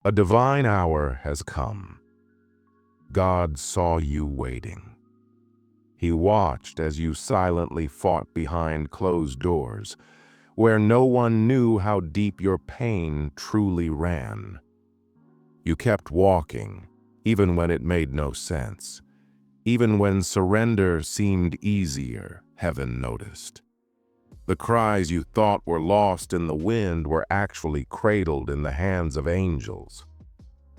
A divine hour has come. God saw you waiting. He watched as you silently fought behind closed doors, where no one knew how deep your pain truly ran. You kept walking, even when it made no sense. Even when surrender seemed easier, heaven noticed. The cries you thought were lost in the wind were actually cradled in the hands of angels.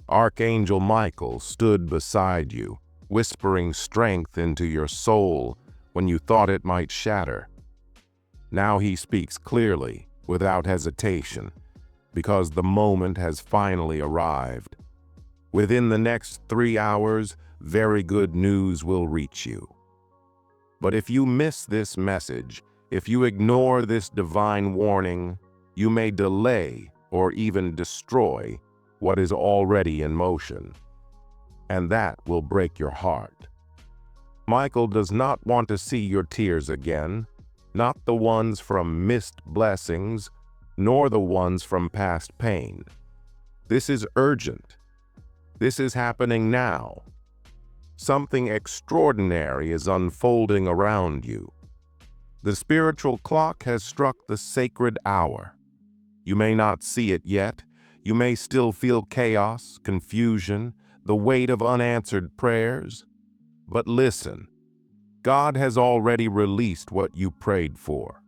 Archangel Michael stood beside you, whispering strength into your soul when you thought it might shatter. Now he speaks clearly, without hesitation, because the moment has finally arrived. Within the next 3 hours, very good news will reach you. But if you miss this message, if you ignore this divine warning, you may delay or even destroy what is already in motion. And that will break your heart. Michael does not want to see your tears again, not the ones from missed blessings, nor the ones from past pain. This is urgent. This is happening now. Something extraordinary is unfolding around you. The spiritual clock has struck the sacred hour. You may not see it yet. You may still feel chaos, confusion, the weight of unanswered prayers. But listen, God has already released what you prayed for.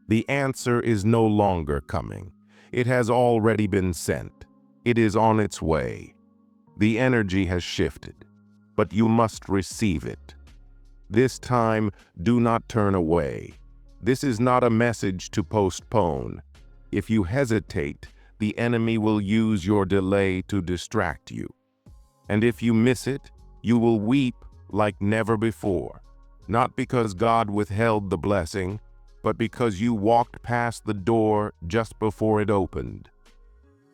The answer is no longer coming. It has already been sent. It is on its way. The energy has shifted, but you must receive it. This time, do not turn away. This is not a message to postpone. If you hesitate, the enemy will use your delay to distract you. And if you miss it, you will weep like never before. Not because God withheld the blessing, but because you walked past the door just before it opened.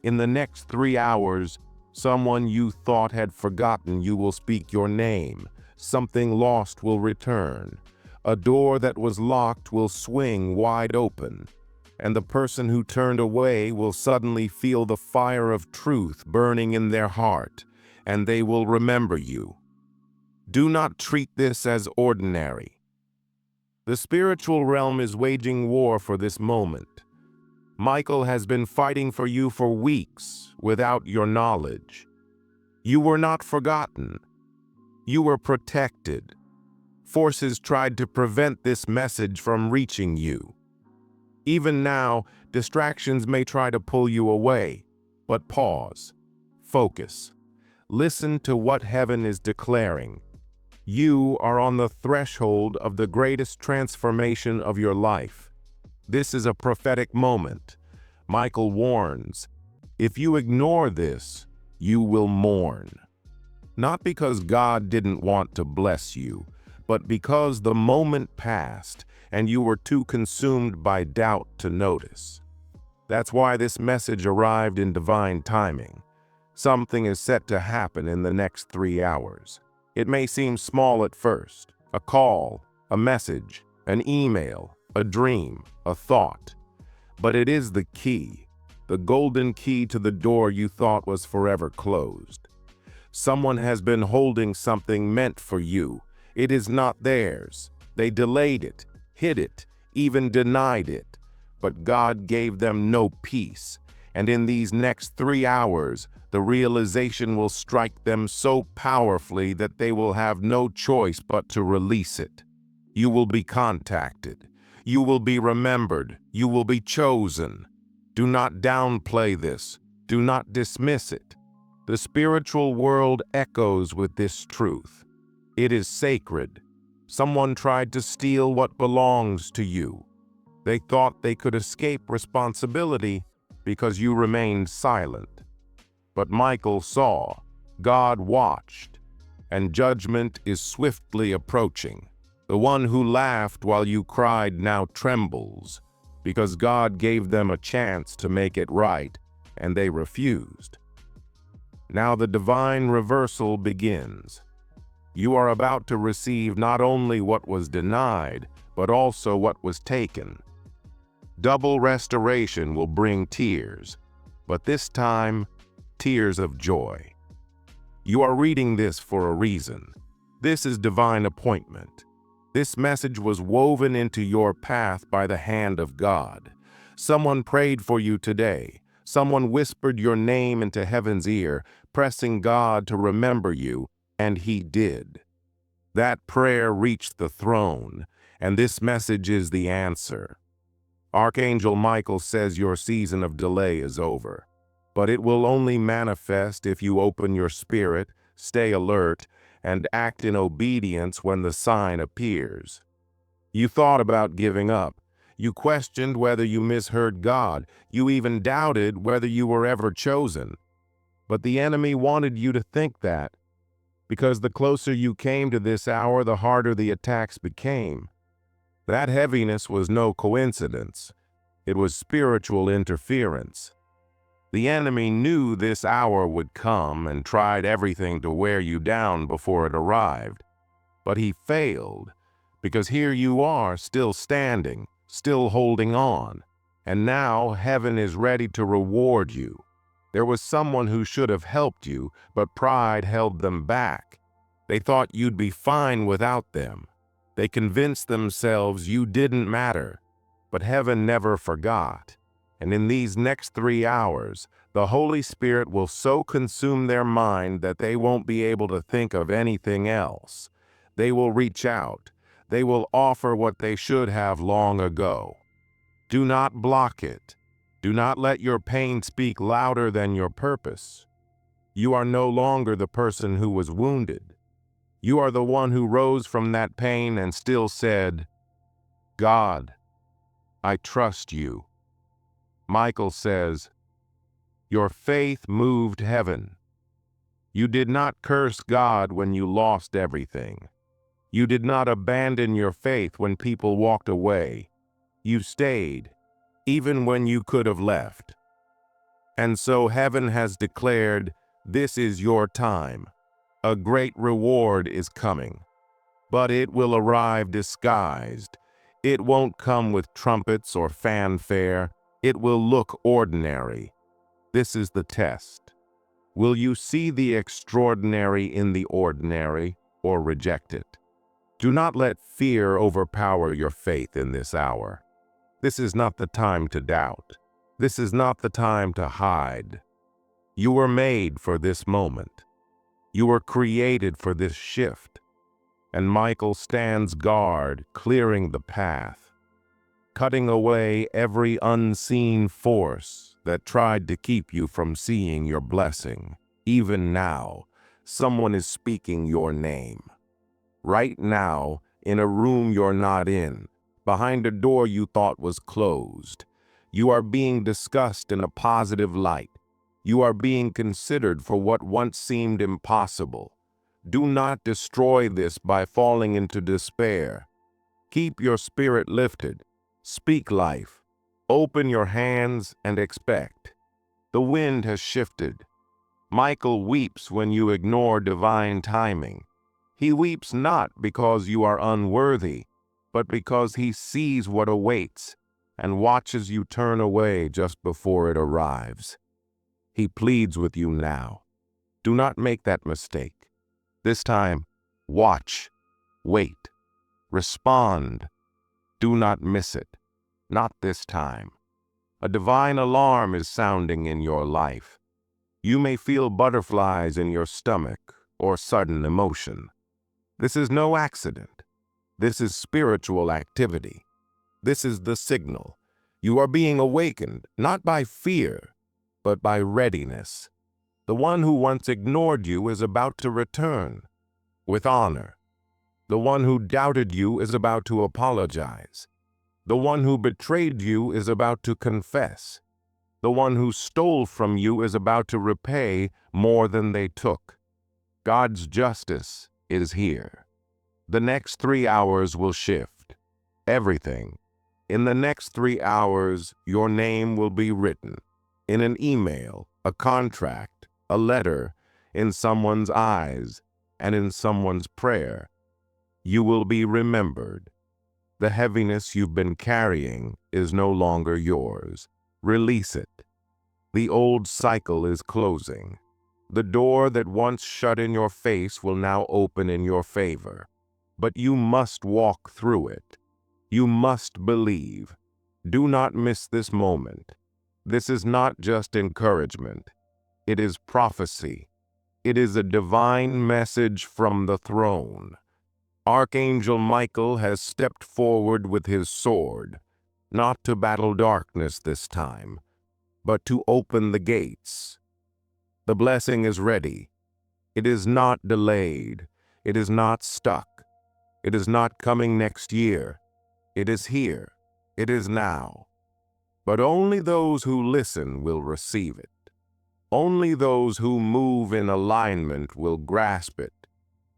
In the next 3 hours, someone you thought had forgotten you will speak your name. Something lost will return. A door that was locked will swing wide open. And the person who turned away will suddenly feel the fire of truth burning in their heart, and they will remember you. Do not treat this as ordinary. The spiritual realm is waging war for this moment. Michael has been fighting for you for weeks without your knowledge. You were not forgotten. You were protected. Forces tried to prevent this message from reaching you. Even now, distractions may try to pull you away, but pause, focus, listen to what heaven is declaring. You are on the threshold of the greatest transformation of your life. This is a prophetic moment. Michael warns, if you ignore this, you will mourn. Not because God didn't want to bless you, but because the moment passed and you were too consumed by doubt to notice. That's why this message arrived in divine timing. Something is set to happen in the next 3 hours. It may seem small at first, a call, a message, an email, a dream, a thought. But it is the key, the golden key to the door you thought was forever closed. Someone has been holding something meant for you. It is not theirs. They delayed it, hid it, even denied it. But God gave them no peace. And in these next 3 hours, the realization will strike them so powerfully that they will have no choice but to release it. You will be contacted. You will be remembered. You will be chosen. Do not downplay this. Do not dismiss it. The spiritual world echoes with this truth. It is sacred. Someone tried to steal what belongs to you. They thought they could escape responsibility because you remained silent. But Michael saw, God watched, and judgment is swiftly approaching. The one who laughed while you cried now trembles, because God gave them a chance to make it right, and they refused. Now the divine reversal begins. You are about to receive not only what was denied, but also what was taken. Double restoration will bring tears, but this time, tears of joy. You are reading this for a reason. This is divine appointment. This message was woven into your path by the hand of God. Someone prayed for you today. Someone whispered your name into heaven's ear, pressing God to remember you, and He did. That prayer reached the throne, and this message is the answer. Archangel Michael says your season of delay is over, but it will only manifest if you open your spirit, stay alert, and act in obedience when the sign appears. You thought about giving up. You questioned whether you misheard God. You even doubted whether you were ever chosen. But the enemy wanted you to think that, because the closer you came to this hour, the harder the attacks became. That heaviness was no coincidence. It was spiritual interference. The enemy knew this hour would come and tried everything to wear you down before it arrived. But he failed, because here you are, still standing, still holding on. And now heaven is ready to reward you. There was someone who should have helped you, but pride held them back. They thought you'd be fine without them. They convinced themselves you didn't matter. But heaven never forgot. And in these next 3 hours, the Holy Spirit will so consume their mind that they won't be able to think of anything else. They will reach out. They will offer what they should have long ago. Do not block it. Do not let your pain speak louder than your purpose. You are no longer the person who was wounded. You are the one who rose from that pain and still said, God, I trust you. Michael says, your faith moved heaven. You did not curse God when you lost everything. You did not abandon your faith when people walked away. You stayed, even when you could have left. And so heaven has declared, this is your time. A great reward is coming, but it will arrive disguised. It won't come with trumpets or fanfare. It will look ordinary. This is the test. Will you see the extraordinary in the ordinary or reject it? Do not let fear overpower your faith in this hour. This is not the time to doubt. This is not the time to hide. You were made for this moment. You were created for this shift. And Michael stands guard, clearing the path, cutting away every unseen force that tried to keep you from seeing your blessing. Even now, someone is speaking your name. Right now, in a room you're not in, behind a door you thought was closed. You are being discussed in a positive light. You are being considered for what once seemed impossible. Do not destroy this by falling into despair. Keep your spirit lifted. Speak life. Open your hands and expect. The wind has shifted. Michael weeps when you ignore divine timing. He weeps not because you are unworthy, but because he sees what awaits and watches you turn away just before it arrives. He pleads with you now. Do not make that mistake. This time, watch, wait, respond. Do not miss it. Not this time. A divine alarm is sounding in your life. You may feel butterflies in your stomach or sudden emotion. This is no accident. This is spiritual activity. This is the signal. You are being awakened, not by fear, but by readiness. The one who once ignored you is about to return with honor. The one who doubted you is about to apologize. The one who betrayed you is about to confess. The one who stole from you is about to repay more than they took. God's justice is here. The next 3 hours will shift everything. In the next 3 hours, your name will be written in an email, a contract, a letter, in someone's eyes, and in someone's prayer. You will be remembered. The heaviness you've been carrying is no longer yours. Release it. The old cycle is closing. The door that once shut in your face will now open in your favor. But you must walk through it. You must believe. Do not miss this moment. This is not just encouragement. It is prophecy. It is a divine message from the throne. Archangel Michael has stepped forward with his sword, not to battle darkness this time, but to open the gates. The blessing is ready. It is not delayed. It is not stuck. It is not coming next year. It is here. It is now. But only those who listen will receive it. Only those who move in alignment will grasp it.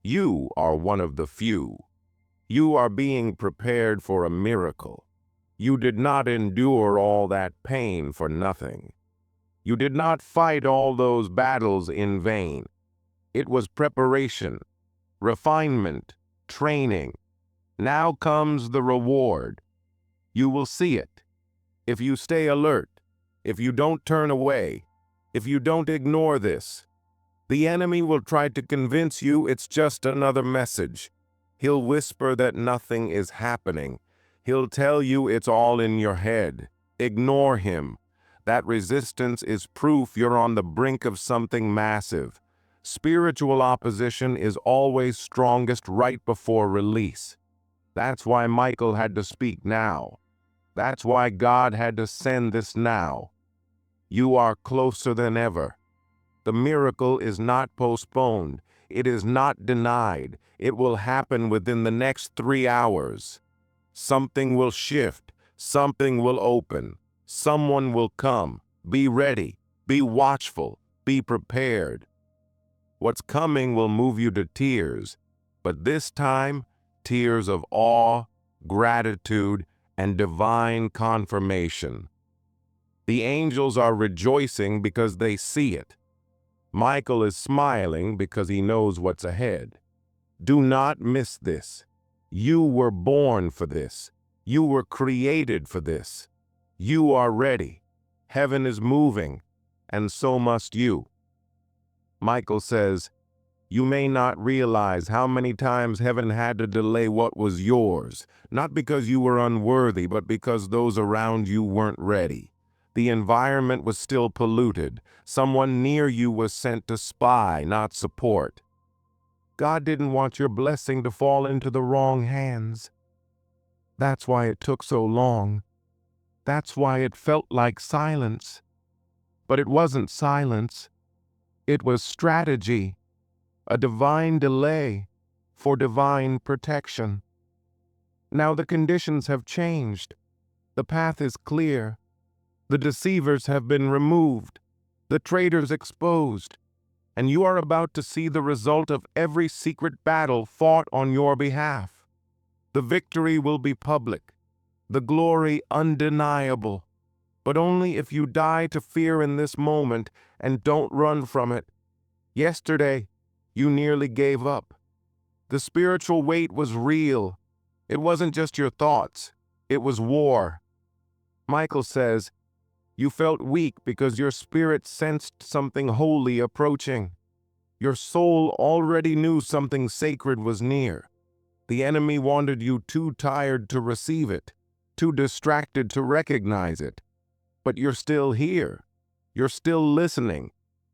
You are one of the few. You are being prepared for a miracle. You did not endure all that pain for nothing. You did not fight all those battles in vain. It was preparation, refinement, training. Now comes the reward. You will see it. If you stay alert, if you don't turn away, if you don't ignore this, the enemy will try to convince you it's just another message. He'll whisper that nothing is happening. He'll tell you it's all in your head. Ignore him. That resistance is proof you're on the brink of something massive. Spiritual opposition is always strongest right before release. That's why Michael had to speak now. That's why God had to send this now. You are closer than ever. The miracle is not postponed. It is not denied. It will happen within the next 3 hours. Something will shift. Something will open. Someone will come. Be ready. Be watchful. Be prepared. What's coming will move you to tears, but this time, tears of awe, gratitude, and divine confirmation. The angels are rejoicing because they see it. Michael is smiling because he knows what's ahead. Do not miss this. You were born for this. You were created for this. You are ready. Heaven is moving, and so must you. Michael says, you may not realize how many times heaven had to delay what was yours, not because you were unworthy, but because those around you weren't ready. The environment was still polluted. Someone near you was sent to spy, not support. God didn't want your blessing to fall into the wrong hands. That's why it took so long. That's why it felt like silence. But it wasn't silence. It was strategy, a divine delay for divine protection. Now the conditions have changed. The path is clear. The deceivers have been removed, the traitors exposed, and you are about to see the result of every secret battle fought on your behalf. The victory will be public, the glory undeniable, but only if you die to fear in this moment and don't run from it. Yesterday, you nearly gave up. The spiritual weight was real. It wasn't just your thoughts. It was war. Michael says, you felt weak because your spirit sensed something holy approaching. Your soul already knew something sacred was near. The enemy wanted you too tired to receive it, too distracted to recognize it. But you're still here. You're still listening.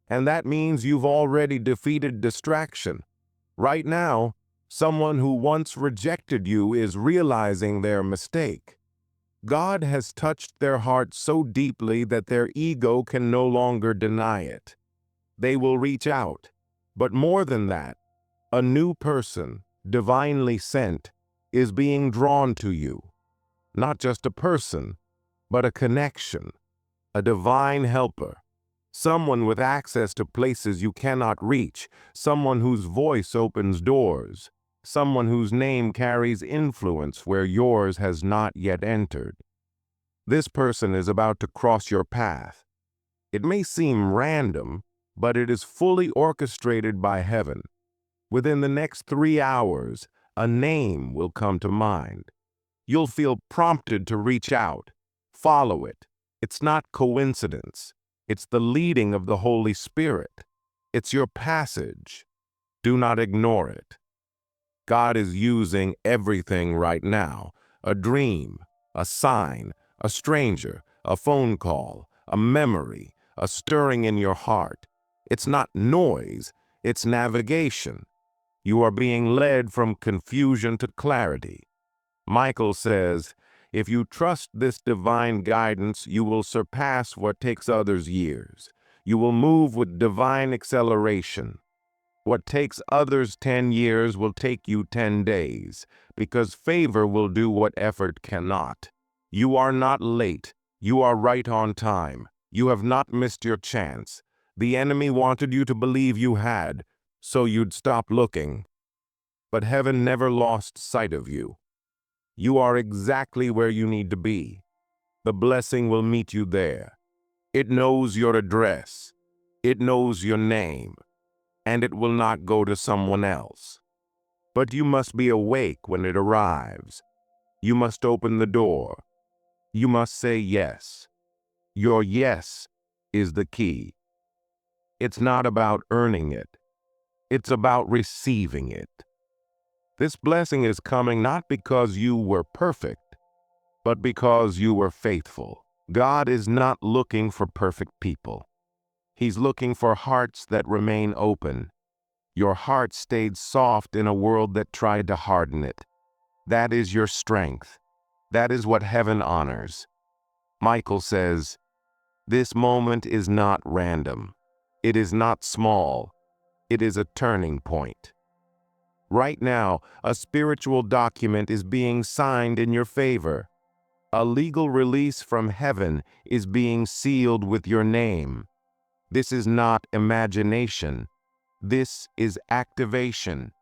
And that means you've already defeated distraction. Right now, someone who once rejected you is realizing their mistake. God has touched their heart so deeply that their ego can no longer deny it. They will reach out. But more than that, a new person, divinely sent, is being drawn to you. Not just a person, but a connection, a divine helper. Someone with access to places you cannot reach, someone whose voice opens doors, someone whose name carries influence where yours has not yet entered. This person is about to cross your path. It may seem random, but it is fully orchestrated by heaven. Within the next 3 hours, a name will come to mind. You'll feel prompted to reach out. Follow it. It's not coincidence. It's the leading of the Holy Spirit. It's your passage. Do not ignore it. God is using everything right now. A dream, a sign, a stranger, a phone call, a memory, a stirring in your heart. It's not noise, it's navigation. You are being led from confusion to clarity. Michael says, if you trust this divine guidance, you will surpass what takes others years. You will move with divine acceleration. What takes others 10 years will take you 10 days, because favor will do what effort cannot. You are not late. You are right on time. You have not missed your chance. The enemy wanted you to believe you had, so you'd stop looking. But heaven never lost sight of you. You are exactly where you need to be. The blessing will meet you there. It knows your address. It knows your name. And it will not go to someone else. But you must be awake when it arrives. You must open the door. You must say yes. Your yes is the key. It's not about earning it. It's about receiving it. This blessing is coming not because you were perfect, but because you were faithful. God is not looking for perfect people. He's looking for hearts that remain open. Your heart stayed soft in a world that tried to harden it. That is your strength. That is what heaven honors. Michael says, this moment is not random. It is not small. It is a turning point. Right now, a spiritual document is being signed in your favor. A legal release from heaven is being sealed with your name. This is not imagination. This is activation.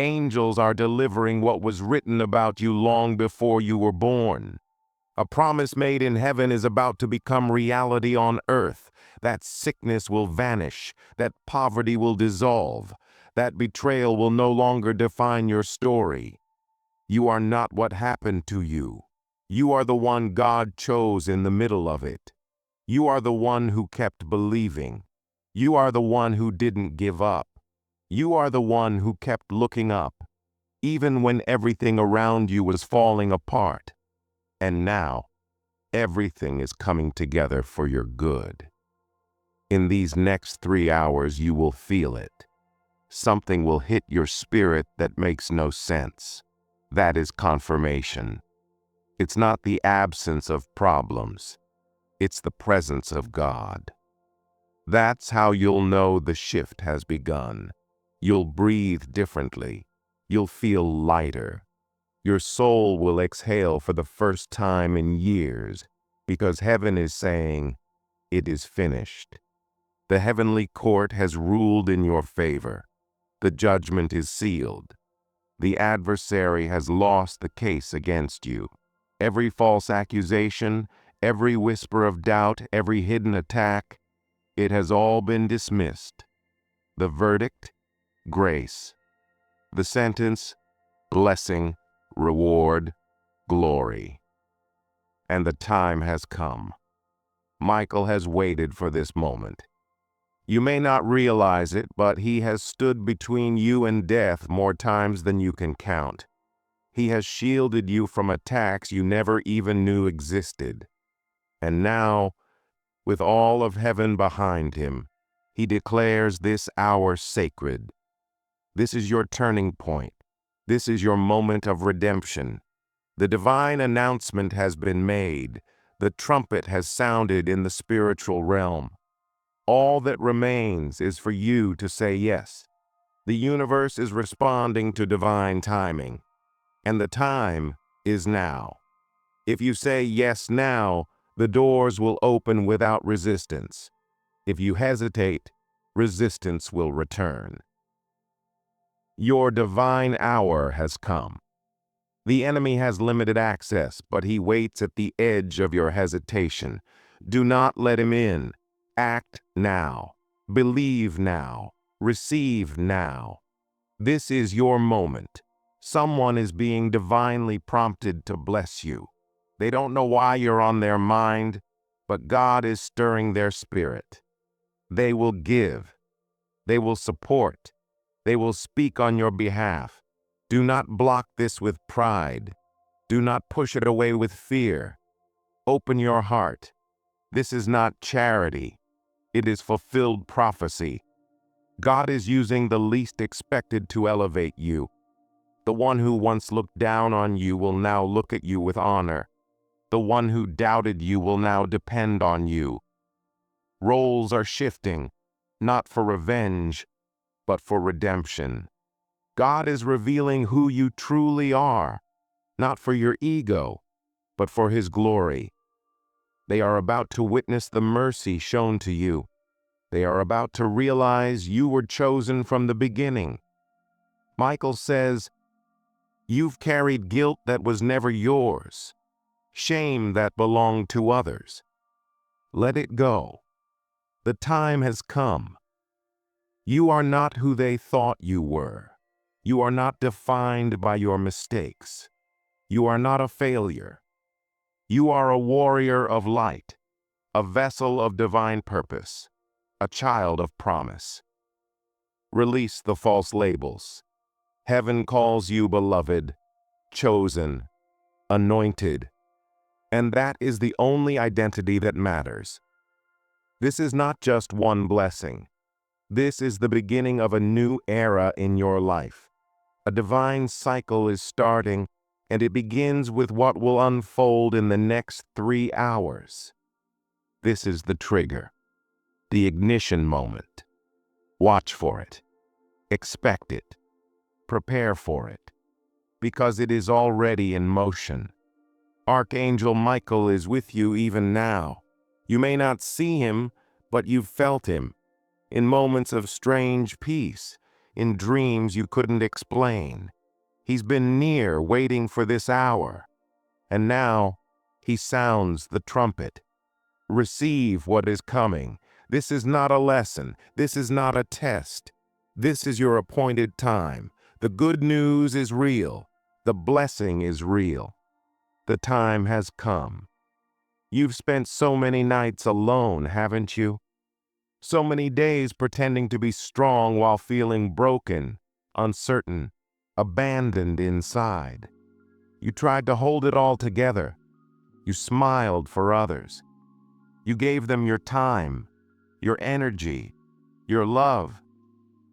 Angels are delivering what was written about you long before you were born. A promise made in heaven is about to become reality on earth. That sickness will vanish. That poverty will dissolve. That betrayal will no longer define your story. You are not what happened to you. You are the one God chose in the middle of it. You are the one who kept believing. You are the one who didn't give up. You are the one who kept looking up, even when everything around you was falling apart. And now, everything is coming together for your good. In these next 3 hours, you will feel it. Something will hit your spirit that makes no sense. That is confirmation. It's not the absence of problems. It's the presence of God. That's how you'll know the shift has begun. You'll breathe differently. You'll feel lighter. Your soul will exhale for the first time in years, because heaven is saying, it is finished. The heavenly court has ruled in your favor. The judgment is sealed. The adversary has lost the case against you. Every false accusation, every whisper of doubt, every hidden attack, it has all been dismissed. The verdict, grace. The sentence, blessing, reward, glory. And the time has come. Michael has waited for this moment. You may not realize it, but he has stood between you and death more times than you can count. He has shielded you from attacks you never even knew existed. And now, with all of heaven behind him, he declares this hour sacred. This is your turning point. This is your moment of redemption. The divine announcement has been made. The trumpet has sounded in the spiritual realm. All that remains is for you to say yes. The universe is responding to divine timing, and the time is now. If you say yes now, the doors will open without resistance. If you hesitate, resistance will return. Your divine hour has come. The enemy has limited access, but he waits at the edge of your hesitation. Do not let him in. Act now. Believe now. Receive now. This is your moment. Someone is being divinely prompted to bless you. They don't know why you're on their mind, but God is stirring their spirit. They will give. They will support. They will speak on your behalf. Do not block this with pride. Do not push it away with fear. Open your heart. This is not charity. It is fulfilled prophecy. God is using the least expected to elevate you. The one who once looked down on you will now look at you with honor. The one who doubted you will now depend on you. Roles are shifting, not for revenge, but for redemption. God is revealing who you truly are, not for your ego, but for His glory. They are about to witness the mercy shown to you. They are about to realize you were chosen from the beginning. Michael says, "You've carried guilt that was never yours, shame that belonged to others. Let it go. The time has come. You are not who they thought you were. You are not defined by your mistakes. You are not a failure. You are a warrior of light, a vessel of divine purpose, a child of promise." Release the false labels. Heaven calls you beloved, chosen, anointed, and that is the only identity that matters. This is not just one blessing. This is the beginning of a new era in your life. A divine cycle is starting, and it begins with what will unfold in the next 3 hours. This is the trigger, the ignition moment. Watch for it. Expect it. Prepare for it, because it is already in motion. Archangel Michael is with you even now. You may not see him, but you've felt him. In moments of strange peace, in dreams you couldn't explain. He's been near, waiting for this hour. And now, he sounds the trumpet. Receive what is coming. This is not a lesson. This is not a test. This is your appointed time. The good news is real. The blessing is real. The time has come. You've spent so many nights alone, haven't you? So many days pretending to be strong while feeling broken, uncertain, abandoned inside. You tried to hold it all together. You smiled for others. You gave them your time, your energy, your love,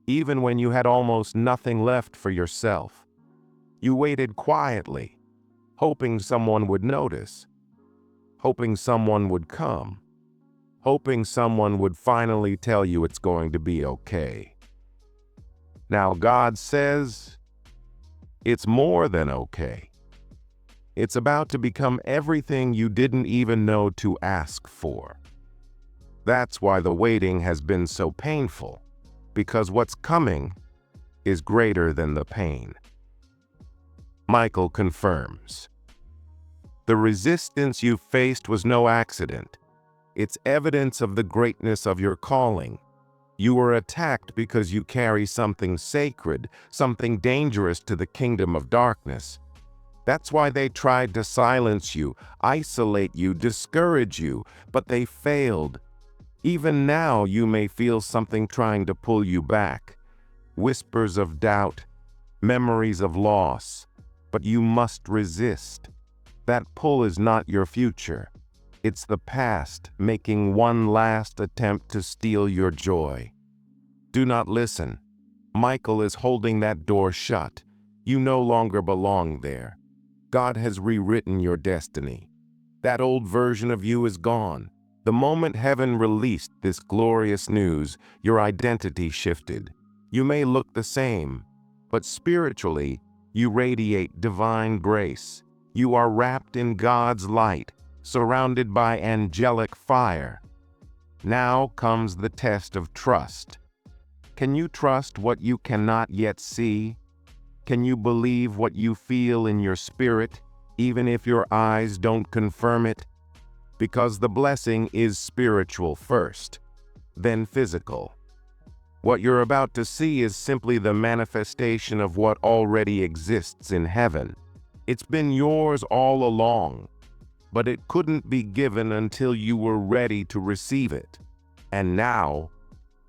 even when you had almost nothing left for yourself. You waited quietly, hoping someone would notice, hoping someone would come, hoping someone would finally tell you it's going to be okay. Now God says, it's more than okay. It's about to become everything you didn't even know to ask for. That's why the waiting has been so painful, because what's coming is greater than the pain. Michael confirms. The resistance you faced was no accident. It's evidence of the greatness of your calling. You were attacked because you carry something sacred, something dangerous to the kingdom of darkness. That's why they tried to silence you, isolate you, discourage you, but they failed. Even now you may feel something trying to pull you back. Whispers of doubt, memories of loss, but you must resist. That pull is not your future. It's the past making one last attempt to steal your joy. Do not listen. Michael is holding that door shut. You no longer belong there. God has rewritten your destiny. That old version of you is gone. The moment heaven released this glorious news, your identity shifted. You may look the same, but spiritually, you radiate divine grace. You are wrapped in God's light, surrounded by angelic fire. Now comes the test of trust. Can you trust what you cannot yet see? Can you believe what you feel in your spirit, even if your eyes don't confirm it? Because the blessing is spiritual first, then physical. What you're about to see is simply the manifestation of what already exists in heaven. It's been yours all along. but it couldn't be given until you were ready to receive it. And now,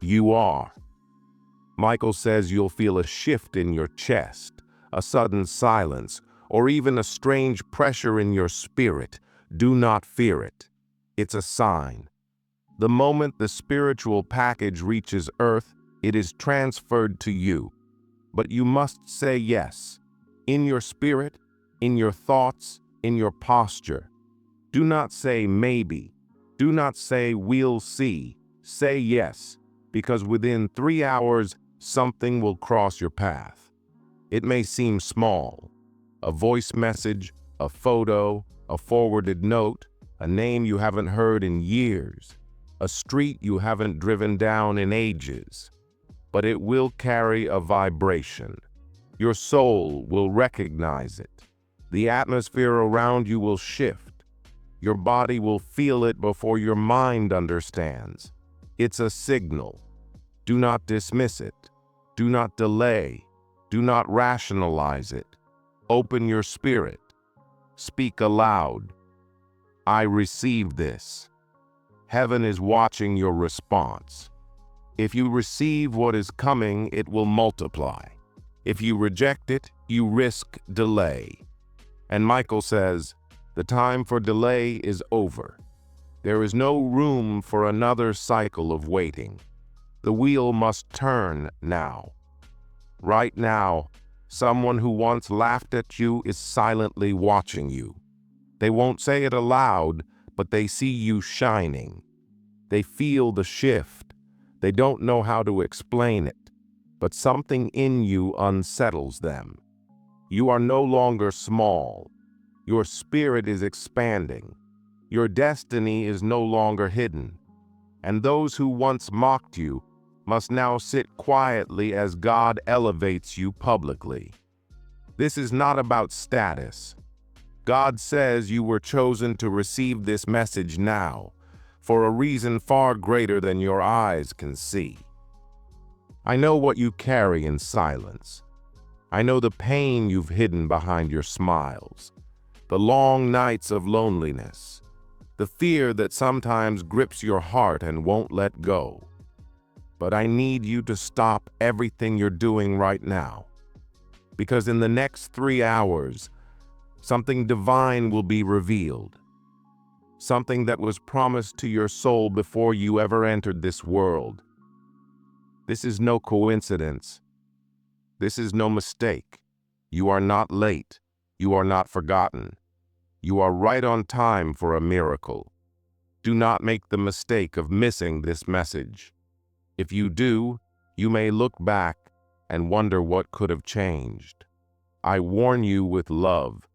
you are. Michael says you'll feel a shift in your chest, a sudden silence, or even a strange pressure in your spirit. Do not fear it. It's a sign. The moment the spiritual package reaches Earth, it is transferred to you. But you must say yes. In your spirit, in your thoughts, in your posture. Do not say maybe. Do not say we'll see. Say yes, because within 3 hours, something will cross your path. It may seem small. A voice message, a photo, a forwarded note, a name you haven't heard in years, a street you haven't driven down in ages. But it will carry a vibration. Your soul will recognize it. The atmosphere around you will shift. Your body will feel it before your mind understands. It's a signal. Do not dismiss it. Do not delay. Do not rationalize it. Open your spirit. Speak aloud. I receive this. Heaven is watching your response. If you receive what is coming, it will multiply. If you reject it, you risk delay. And Michael says, the time for delay is over. There is no room for another cycle of waiting. The wheel must turn now. Right now, someone who once laughed at you is silently watching you. They won't say it aloud, but they see you shining. They feel the shift. They don't know how to explain it, but something in you unsettles them. You are no longer small. Your spirit is expanding. Your destiny is no longer hidden. And those who once mocked you must now sit quietly as God elevates you publicly. This is not about status. God says you were chosen to receive this message now, for a reason far greater than your eyes can see. I know what you carry in silence. I know the pain you've hidden behind your smiles, the long nights of loneliness, the fear that sometimes grips your heart and won't let go. But I need you to stop everything you're doing right now, because in the next 3 hours, something divine will be revealed. Something that was promised to your soul before you ever entered this world. This is no coincidence. This is no mistake. You are not late. You are not forgotten. You are right on time for a miracle. Do not make the mistake of missing this message. If you do, you may look back and wonder what could have changed. I warn you with love,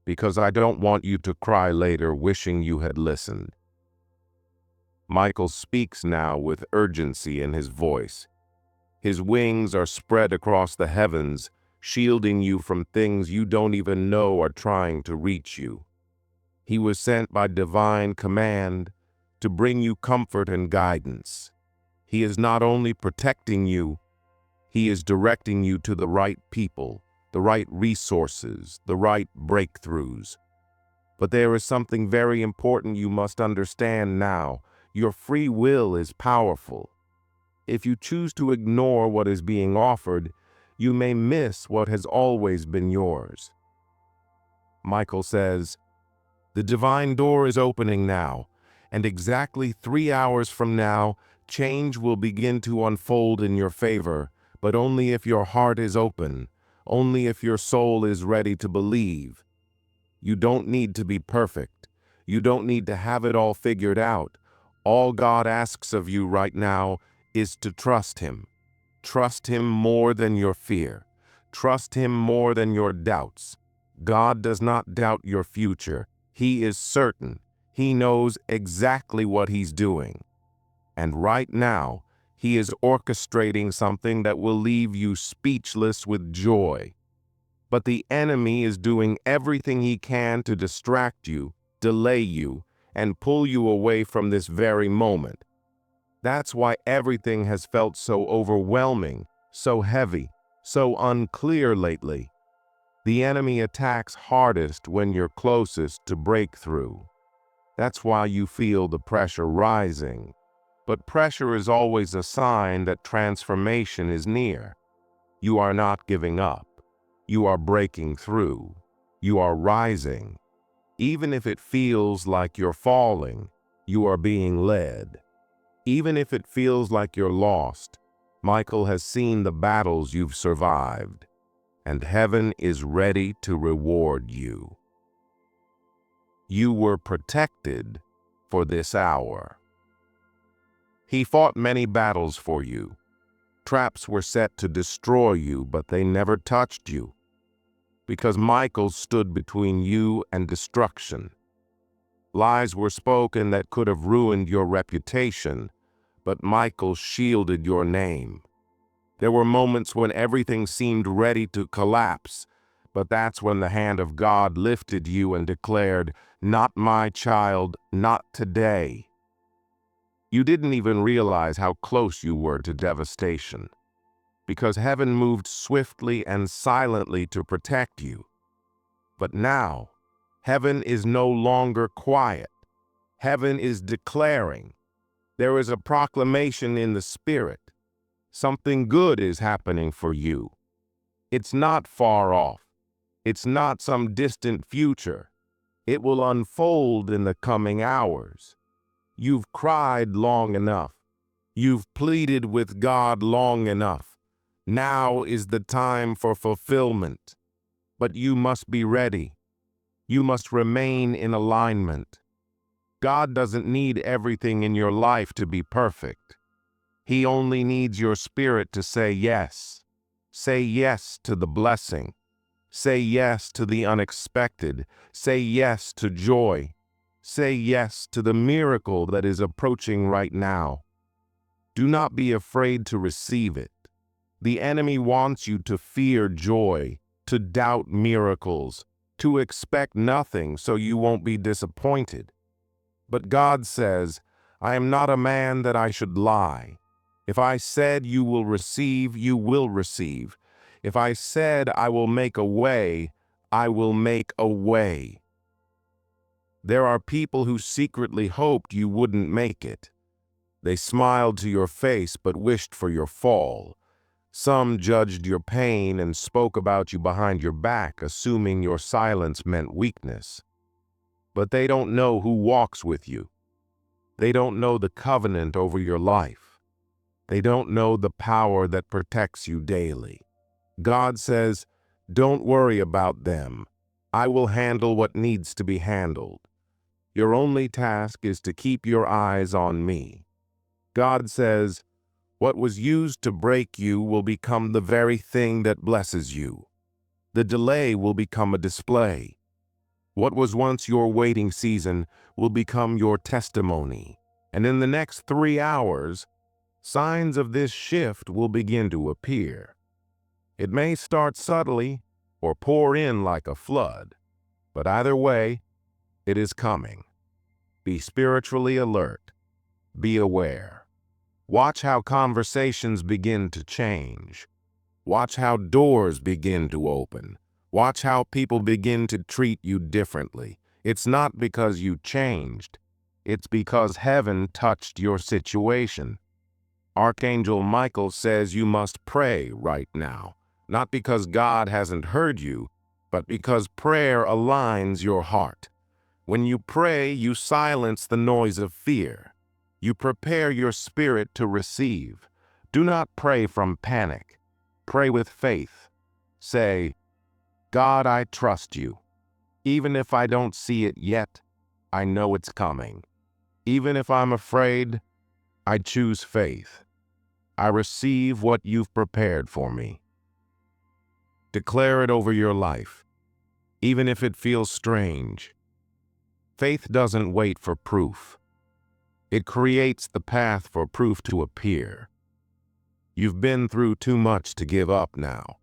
because I don't want you to cry later wishing you had listened. Michael speaks now with urgency in his voice. His wings are spread across the heavens, shielding you from things you don't even know are trying to reach you. He was sent by divine command to bring you comfort and guidance. He is not only protecting you, he is directing you to the right people, the right resources, the right breakthroughs. But there is something very important you must understand now. Your free will is powerful. If you choose to ignore what is being offered, you may miss what has always been yours. Michael says, the divine door is opening now, and exactly 3 hours from now, change will begin to unfold in your favor, but only if your heart is open. Only if your soul is ready to believe. You don't need to be perfect. You don't need to have it all figured out. All God asks of you right now is to trust Him. Trust Him more than your fear. Trust Him more than your doubts. God does not doubt your future. He is certain. He knows exactly what He's doing. And right now, He is orchestrating something that will leave you speechless with joy. But the enemy is doing everything he can to distract you, delay you, and pull you away from this very moment. That's why everything has felt so overwhelming, so heavy, so unclear lately. The enemy attacks hardest when you're closest to breakthrough. That's why you feel the pressure rising. But pressure is always a sign that transformation is near. You are not giving up. You are breaking through. You are rising. Even if it feels like you're falling, you are being led. Even if it feels like you're lost, Michael has seen the battles you've survived, and heaven is ready to reward you. You were protected for this hour. He fought many battles for you. Traps were set to destroy you, but they never touched you, because Michael stood between you and destruction. Lies were spoken that could have ruined your reputation, but Michael shielded your name. There were moments when everything seemed ready to collapse, but that's when the hand of God lifted you and declared, "Not my child, not today." You didn't even realize how close you were to devastation, because heaven moved swiftly and silently to protect you. But now, heaven is no longer quiet. Heaven is declaring. There is a proclamation in the Spirit. Something good is happening for you. It's not far off. It's not some distant future. It will unfold in the coming hours. You've cried long enough. You've pleaded with God long enough. Now is the time for fulfillment. But you must be ready. You must remain in alignment. God doesn't need everything in your life to be perfect. He only needs your spirit to say yes. Say yes to the blessing. Say yes to the unexpected. Say yes to joy. Say yes to the miracle that is approaching right now. Do not be afraid to receive it. The enemy wants you to fear joy, to doubt miracles, to expect nothing so you won't be disappointed. But God says, "I am not a man that I should lie. If I said you will receive, you will receive. If I said I will make a way, I will make a way." There are people who secretly hoped you wouldn't make it. They smiled to your face but wished for your fall. Some judged your pain and spoke about you behind your back, assuming your silence meant weakness. But they don't know who walks with you. They don't know the covenant over your life. They don't know the power that protects you daily. God says, "Don't worry about them. I will handle what needs to be handled. Your only task is to keep your eyes on me." God says, "What was used to break you will become the very thing that blesses you. The delay will become a display. What was once your waiting season will become your testimony. And in the next 3 hours, signs of this shift will begin to appear. It may start subtly or pour in like a flood, but either way, it is coming. Be spiritually alert. Be aware. Watch how conversations begin to change. Watch how doors begin to open. Watch how people begin to treat you differently. It's not because you changed. It's because heaven touched your situation. Archangel Michael says you must pray right now, not because God hasn't heard you, but because prayer aligns your heart. When you pray, you silence the noise of fear. You prepare your spirit to receive. Do not pray from panic. Pray with faith. Say, "God, I trust you. Even if I don't see it yet, I know it's coming. Even if I'm afraid, I choose faith. I receive what you've prepared for me." Declare it over your life, even if it feels strange. Faith doesn't wait for proof. It creates the path for proof to appear. You've been through too much to give up now.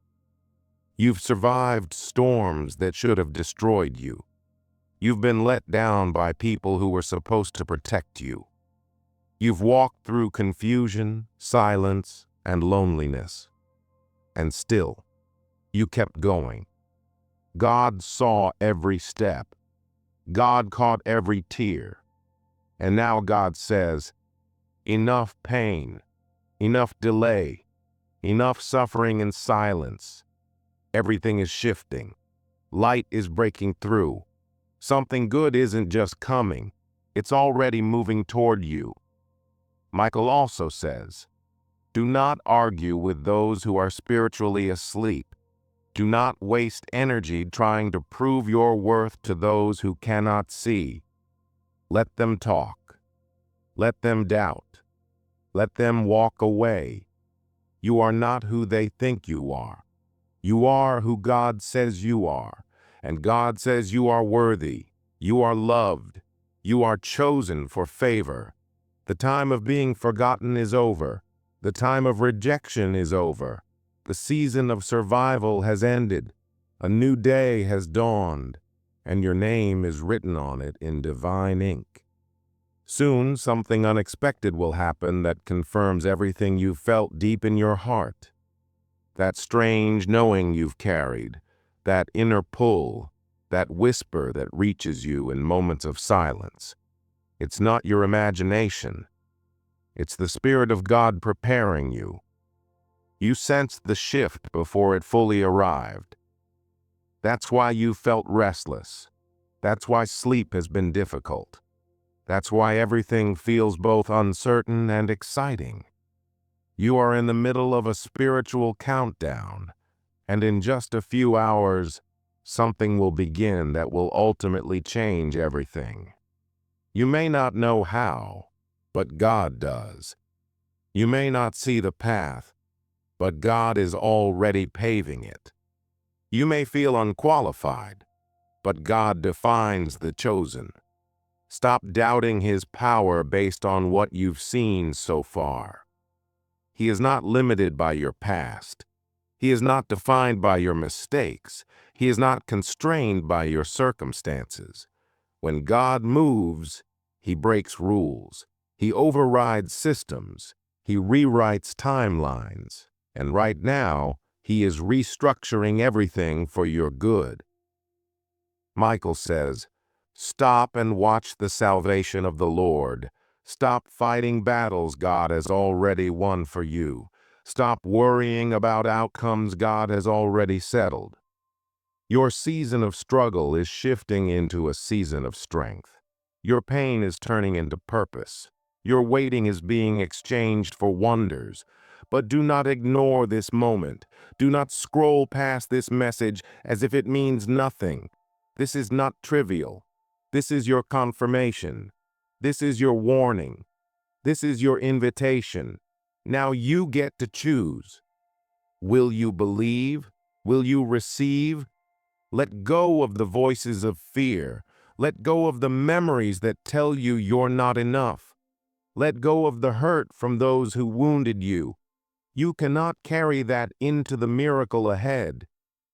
You've survived storms that should have destroyed you. You've been let down by people who were supposed to protect you. You've walked through confusion, silence, and loneliness. And still, you kept going. God saw every step. God caught every tear. And now God says, enough pain, enough delay, enough suffering in silence. Everything is shifting. Light is breaking through. Something good isn't just coming, it's already moving toward you. Michael also says, do not argue with those who are spiritually asleep. Do not waste energy trying to prove your worth to those who cannot see. Let them talk. Let them doubt. Let them walk away. You are not who they think you are. You are who God says you are, and God says you are worthy. You are loved. You are chosen for favor. The time of being forgotten is over. The time of rejection is over. The season of survival has ended. A new day has dawned, and your name is written on it in divine ink. Soon, something unexpected will happen that confirms everything you felt deep in your heart. That strange knowing you've carried, that inner pull, that whisper that reaches you in moments of silence. It's not your imagination. It's the Spirit of God preparing you. You sensed the shift before it fully arrived. That's why you felt restless. That's why sleep has been difficult. That's why everything feels both uncertain and exciting. You are in the middle of a spiritual countdown, and in just a few hours, something will begin that will ultimately change everything. You may not know how, but God does. You may not see the path, but God is already paving it. You may feel unqualified, but God defines the chosen. Stop doubting His power based on what you've seen so far. He is not limited by your past. He is not defined by your mistakes. He is not constrained by your circumstances. When God moves, He breaks rules. He overrides systems. He rewrites timelines. And right now, He is restructuring everything for your good. Michael says, stop and watch the salvation of the Lord. Stop fighting battles God has already won for you. Stop worrying about outcomes God has already settled. Your season of struggle is shifting into a season of strength. Your pain is turning into purpose. Your waiting is being exchanged for wonders. But do not ignore this moment. Do not scroll past this message as if it means nothing. This is not trivial. This is your confirmation. This is your warning. This is your invitation. Now you get to choose. Will you believe? Will you receive? Let go of the voices of fear. Let go of the memories that tell you you're not enough. Let go of the hurt from those who wounded you. You cannot carry that into the miracle ahead.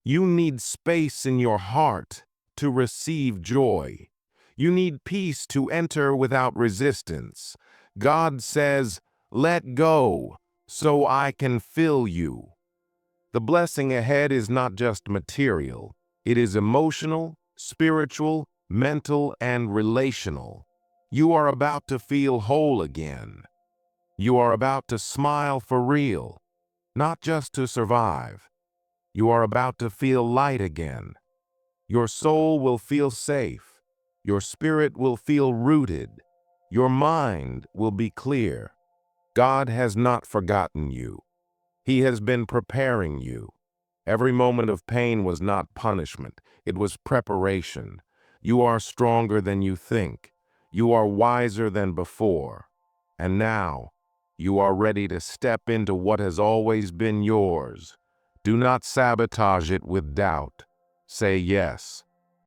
You need space in your heart to receive joy. You need peace to enter without resistance. God says, let go so I can fill you. The blessing ahead is not just material. It is emotional, spiritual, mental, and relational. You are about to feel whole again. You are about to smile for real, not just to survive. You are about to feel light again. Your soul will feel safe. Your spirit will feel rooted. Your mind will be clear. God has not forgotten you. He has been preparing you. Every moment of pain was not punishment. It was preparation. You are stronger than you think. You are wiser than before. And now, you are ready to step into what has always been yours. Do not sabotage it with doubt. Say yes.